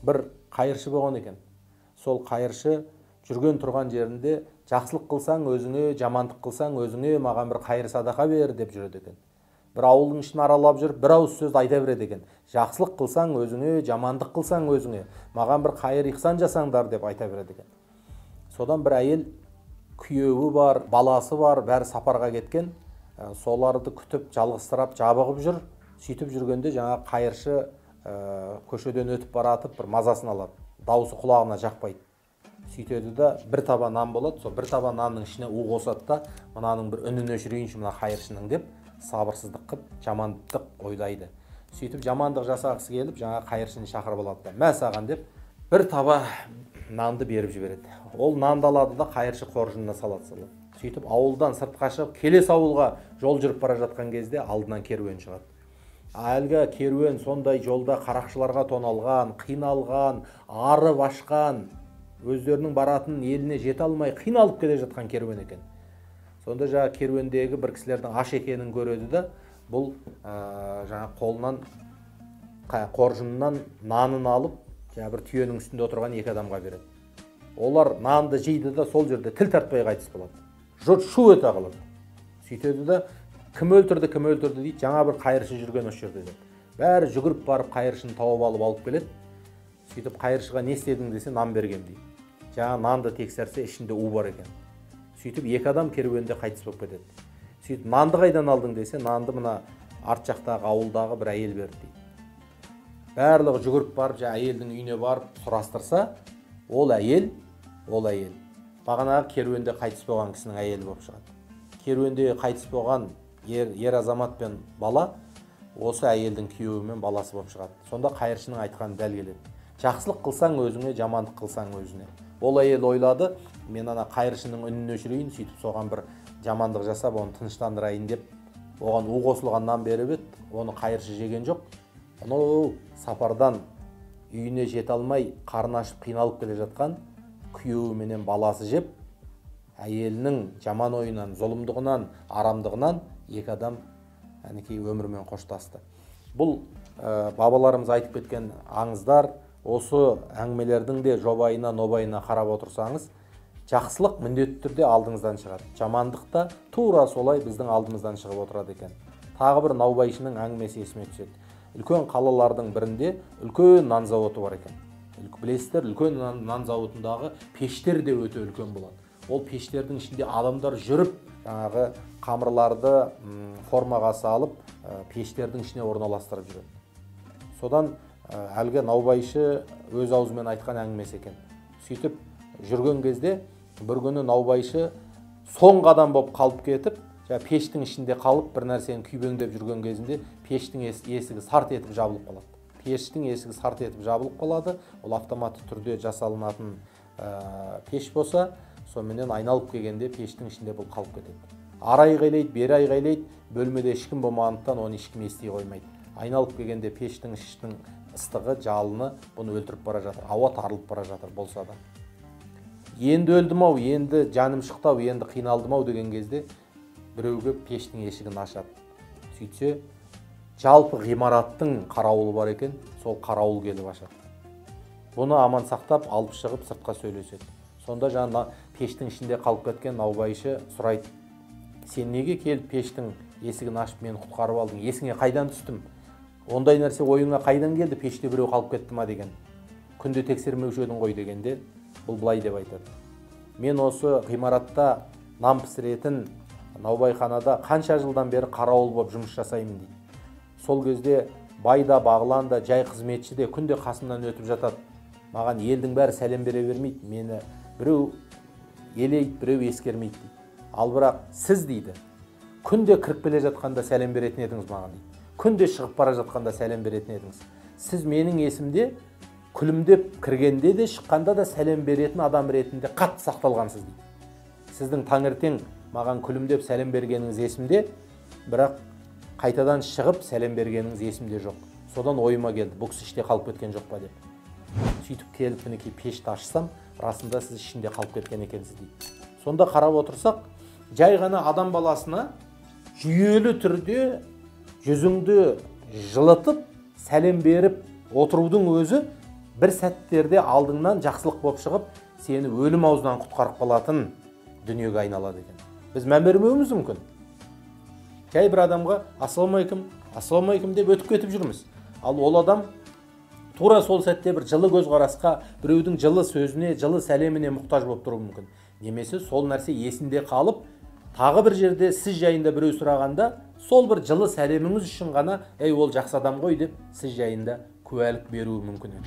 бір қайыршы болған екен. Сол қайыршы жүрген тұрған жерінде жақсылық қылсаң өзіңе, жамандық қылсаң өзіңе, маған бір қайыр садақа бер деп жүреді екен. Бір ауылдың ішін аралап жүріп, бір ауыз сөзді айта береді екен. Жақсылық қылсаң өзіңе, жамандық қылсаң өзіңе, маған бір қайыр ихсан жасаңдар деп айта береді екен. Содан бір әйел, күйеуі бар, баласы бар, бәрі сапарға кеткен. Соларды күтіп, жалғызсырап, жабығып жүр. Сөйтіп жүргенде жаңа қайыршы көшеден өтіп баратып, бір мазасын алады. Дауысы құлағына жақпайды. Сөйтеді да бір таба нан болады, сол бір таба нанның ішіне у қосады да, мынаның бір үнін өшірейінші мына қайыршының деп, сабырсыздық қып, жамандық ойлайды. Сөйтіп жамандық жасағысы келіп, жаңа қайыршыны шақырып алады да, мә саған деп, бір таба нанды беріп жібереді. Ол нанды алады да қайыршы қоржынына салады. Сөйтіп ауылдан сыртқа шығып, келесі ауылға жол жүріп бара жатқан кезде алдынан керуен шығады. Әлгі керуен сондай жолда қарақшыларға тоналған, қиналған, арып ашқан, өздерінің баратын еліне жете алмай қиналып келе жатқан керуен екен. Сонда жаңа керуендегі бір кісілердің аш екенін көреді да, бұл жаңа қолынан, қоржынынан нанын алып, жаңа бір түйенің үстінде отырған екі адамға береді. Олар нанды жейді да сол жерде тіл тартпай қайтыс болады. Жұрт шу ете қалады. Сөйтеді да, кім өлтірді дейді, жаңа бір қайыршы жүрген осы жерде деп. Бәрі жүгіріп барып қайыршыны тауып алып келеді. Сөйтіп қайыршыға не істедің десе, нан бергем дейді. Жаңа нанды тексерсе, ішінде у бар екен. Сөйтіп екі адам керуенде қайтыс болып кетеді. Сөйтіп нанды қайдан алдың десе, нанды мына арт жақтағы ауылдағы бір әйел берді дейді. Барлығы жүгіріп барып, жаңа әйелдің үйіне барып сұрастырса, ол әйел бағанағы керуенде қайтыс болған кісінің әйелі болып шығады. Керуенде қайтыс болған ер азамат пен бала осы әйелдің күйеуі мен баласы болып шығады. Сонда қайыршының айтқаны дәл келеді. Жақсылық қылсаң өзіңе, жамандық қылсаң өзіне. Ол әйел ойлады, мен ана қайыршының үнін өшірейін, сөйтіп соған бір жамандық жасап, оны тыныштандырайын деп, оған у қосылған нан беріп еді, оны қайыршы жеген жоқ. Анау сапардан үйіне жете алмай, қарны ашып қиналып келе жатқан күйеуі менен баласы жеп, әйелінің жаман ойынан, зұлымдығынан, арамдығынан екі адам өмірмен қоштасты. Бұл бабаларымыз айтып кеткен аңыздар, осы әңгімелердің де жобайына, нобайына қарап отырсаңыз, жақсылық міндетті түрде алдыңыздан шығады. Жамандық та тура солай біздің алдымыздан шығып отырады екен. Тағы бір наубайшының әңгімесі есіме түседі. Үлкен қалалардың бірінде үлкен нан зауыты бар екен. Білесіздер, үлкен нан зауытындағы пештер де өте үлкен болады. Ол пештердің ішінде адамдар жүріп, жаңағы қамырларды формаға салып, пештердің ішіне орналастырып жүреді. Содан әлгі наубайшы өз аузымен айтқан әңгімесі екен. Сөйтіп жүрген кезде бір күні наубайшы соңғы адам болып қалып кетіп, пештің ішінде қалып, бір нәрсені күйбеңдеп жүрген кезінде пештің есігі сарт етіп жабылып қалады. Пештің есігі сарт етіп жабылып қалады. Ол автоматты түрде жасалынатын пеш болса, сонымен айналып келгенде пештің ішінде бұл қалып кетеді. Ары айғайлайды, бері айғайлайды, бөлмеде ешкім болмағандықтан оны ешкім ести қоймайды. Айналып келгенде пештің ішінің ыстығы, жалыны бұны өлтіріп бара жатыр, ауа тарылып бара жатыр болса да. Енді өлдім-ау, енді жаным шықты-ау, енді қиналдым-ау деген кезде біреуге пештің есігін ашады. Сөйтсе, жалпы ғимараттың қарауылы бар екен, сол қарауыл келіп ашады. Бұны аман сақтап, алып шығып сыртқа сөйлеседі. Сонда жаңа пештің ішінде қалып кеткен наубайшы сұрайды: сен неге келіп пештің есігін ашып мені құтқарып алдың? Есіңе қайдан түстім? Ондай нәрсе ойыңа қайдан келді? Пеште біреу қалып кетті ма деген. Күнде тексермеуші едің ғой дегенде, бұл былай деп айтады: мен осы ғимаратта нан пісіретін наубайханада қанша жылдан бері қарауыл болып жұмыс жасаймын дейді. Сол кезде байда, бағлан да, жай қызметші де күнде қасымнан өтіп жатады. Маған елдің бәрі сәлем бере бермейді. Мені біреу елейді, біреу ескермейді дейді. Ал бірақ сіз дейді, күнде кіріп келе жатқанда сәлем беретін едіңіз маған дейді. Күнде шығып бара жатқанда сәлем беретін едіңіз. Сіз менің есімде күлімдеп кіргенде де, шыққанда да сәлем беретін адам ретінде қатты сақталғансыз дейді. Сіздің таңертең маған күлімдеп сәлем бергеніңіз есімде, бірақ қайтадан шығып сәлем бергеніңіз есімде жоқ. Содан ойыма келді, бұл кісі іште қалып кеткен жоқ па деп. Сөйтіп келіп мінекей пешті ашсам, расында сіз ішінде қалып кеткен екенсіз дейді. Сонда қарап отырсақ, жай ғана адам баласына жүйелі түрде жүзіңді жылытып, сәлем беріп отырудың өзі бір сәттерде алдыңнан жақсылық болып шығып, сені өлім аузынан құтқарып қалатын дүниеге айналады екен. Біз мән бермеуіміз мүмкін. Кей бір адамға ассалаумағалейкум деп өтіп кетіп жүрміз. Ал ол адам тура сол сәтте бір жылы көзқарасқа, біреудің жылы сөзіне, жылы сәлеміне мұқтаж болып тұруы мүмкін. Немесе сол нәрсе есінде қалып, тағы бір жерде сіз жайында біреу сұрағанда, сол бір жылы сәлеміңіз үшін ғана, ол жақсы адам ғой деп сіз жайында куәлік беруі мүмкін.